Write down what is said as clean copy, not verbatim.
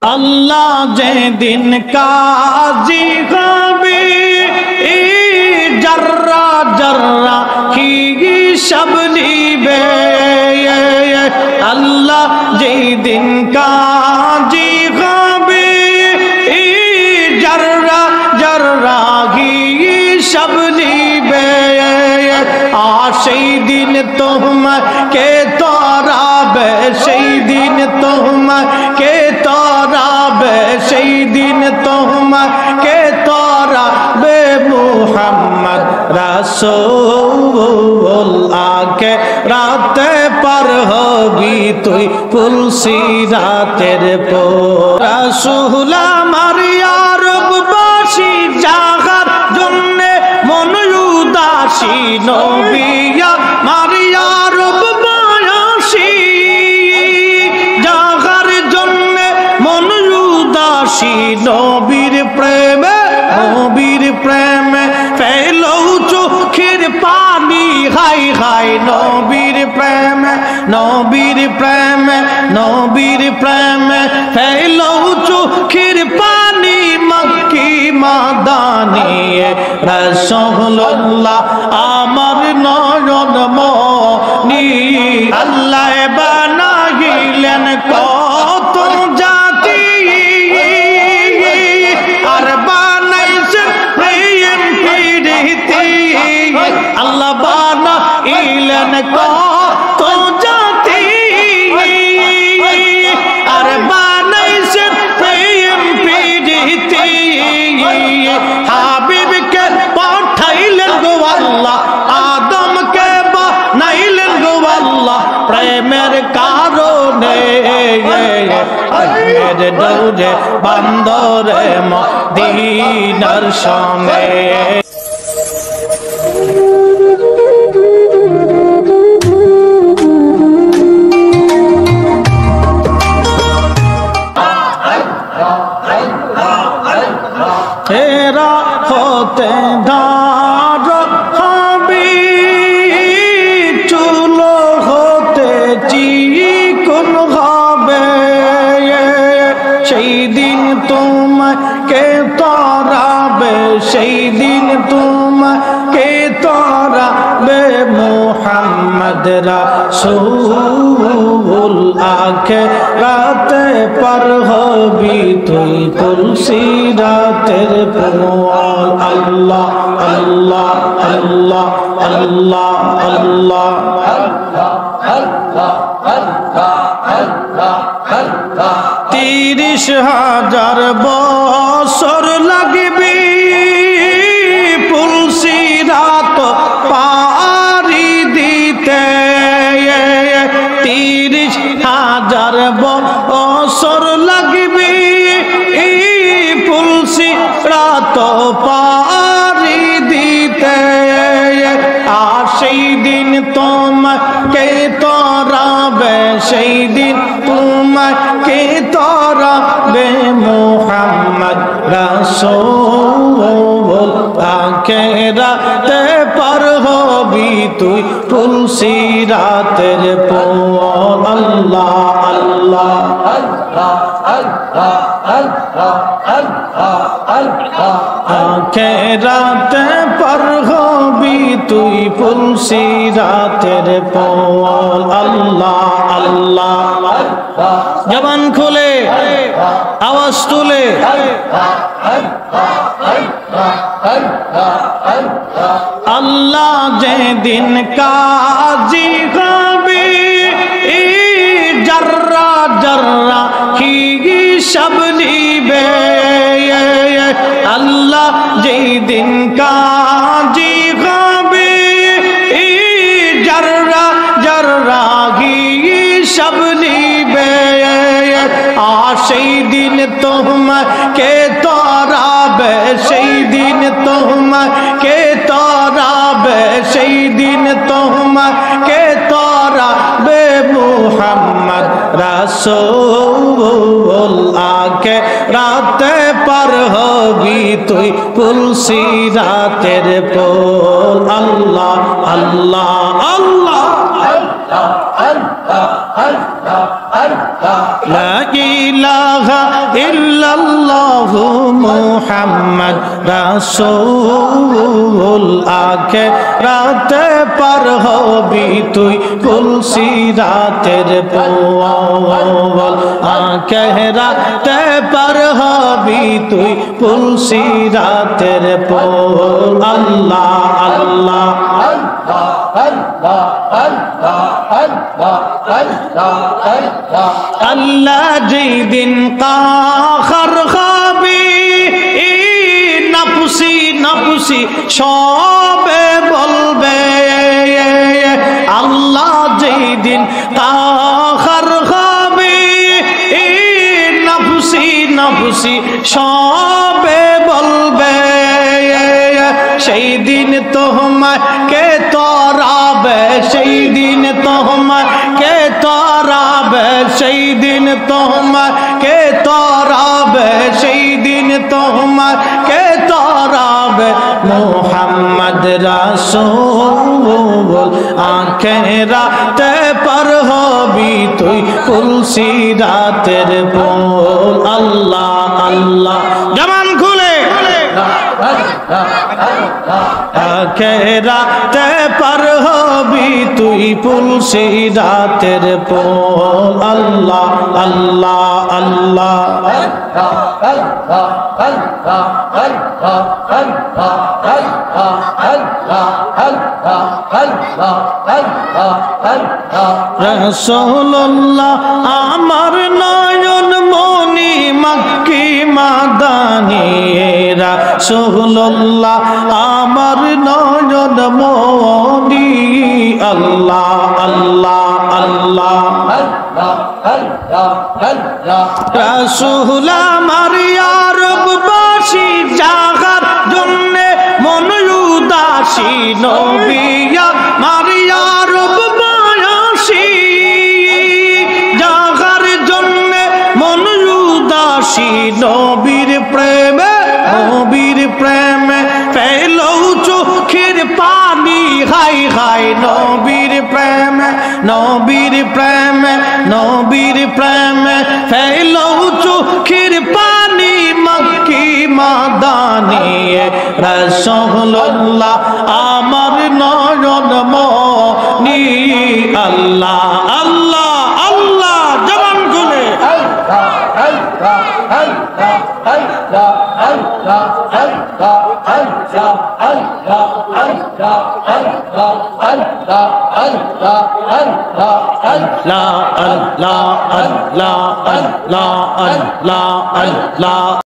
আল্লাহ যেদিন কাজী হবে জর্রা জর্রা হিসাব নিবে আল্লাহ যেদিন কাজী হবে জর্রা জর্রা হিসাব নিবে সেই দিন তোমাকে তরাবে সেই দিন তোমাকে তরাবে সেই দিন তোমাকে তরাবে মুহাম্মদ রাসূল আকে রাতে পার হবি তুই পুলসিরাতের পর রাসূল আমার আরববাসী জাগার জন্যে মন উদাসী নবী আমার আরববাসী জাগার জন্যে মন উদাসী নবীর প্রেমে ফেলো চোখের পানি হাই হাই নবীর প্রেমে ফেলো চোখের পানি মক্কি মাদানি রাসূলুল্লাহ আমার নয়ন মনি আল্লাহ বানাইলেন কত জাতি আর বানাইছেন প্রেম প্রীতি আল্লাহ বানাইলেন কত জাতি আর বানাইছেন প্রেম প্রীতি হাবিবকে পাঠাইলেন গো আল্লাহ আদমকে বানাইলেন গো আল্লাহ প্রেমের কারণে দৌড়ে বান্দরে মদিনার সঙ্গে হেরা হতে ধার হবি চুলো হতে চিকন হবে সেই দিন তোমাকে তরাবে সেই দিন তোমাকে তরাবে মুহাম্মদ রাসূল আখিরাতে পার হবি তুই পুলসিরাতের পর আল্লাহ আল্লাহ আল্লাহ আল্লাহ আল্লাহ আল্লাহ ৩০,০০০ বছর লাগবে পুলসিরাত পারি দিতে ৩০,০০০ বছর লাগবে পুলসিরাত পারি দিতে আর সেই দিন তোমাকে তরাবে সেই দিন তোমাকে তরাবে মুহাম্মদ রাসূল আখিরাতে পার হবি তুই পুলসিরাতের পর আল্লাহ আল্লাহ আখিরাতে পার হবি তুই পুলসিরাতের পর আল্লাহ আল্লাহ জবান খুলে আওয়াজ তুলে আল্লাহ যেদিন কাজী হবে জর্রা জর্রা হিসাব নিবে আল্লাহ যেদিন কাজী হবে জর্রা জর্রা হিসাব নিবে আর সেই দিন তোমাকে তরাবে সেই দিন তোমাকে তরাবে সেই দিন তোমাকে তরাবে মুহাম্মদ রাসূল আখিরাতে পার হবি তুই পুলসিরাতের পর আল্লাহ আল্লাহ আল্লাহ لا إله ইলাহা ইল্লাল্লাহু মুহাম্মদ রাসূল আখিরাতে পার হবি তুই পুলসিরাতের পোল আখিরাতে পার হবি তুই পুলসিরাতের পোল আল্লাহ আল্লাহ আল্লাহ যেদিন কাহার খাবি নাফসি নাফসি সবে বলবে আল্লাহ যেদিন কাহার খাবি নাফসি নাফসি সবে বলবে সেই দিন তোমাকে তরাবে সেই দিন তোমাকে তরাবে সেই দিন তোমাকে তরাবে সেই দিন তোমাকে তরাবে মুহাম্মদ রাসূল আখিরাতে পার হবি তুই পুলসিরাতের পোল আল্লাহ আল্লাহ জবান খুলে আখিরাতে পার হবি তুই পুলসিরাতের পোল আল্লাহ আল্লাহ আল্লাহ রাসূলুল্লাহ আমার নয়ন মনি মক্কি মাদানী রাসূলুল্লাহ আমার নয়ন মনি আল্লাহ আল্লাহ আল্লাহ রাসূল আমার আরববাসী জাগার জন্য মন উদাসী নবী আমার আরববাসী জাগার জন্য মন উদাসী নবীর প্রেমে ফেলো চোখের পানি হাই হাই নবীর প্রেমে ফেলো চোখের পানি মক্কি মাদানী রাসূলুল্লাহ আমার নয়ন মনি আল্লাহ আল্লাহ আল্লাহ জবান খুলে Allah Allah Allah Allah Allah Allah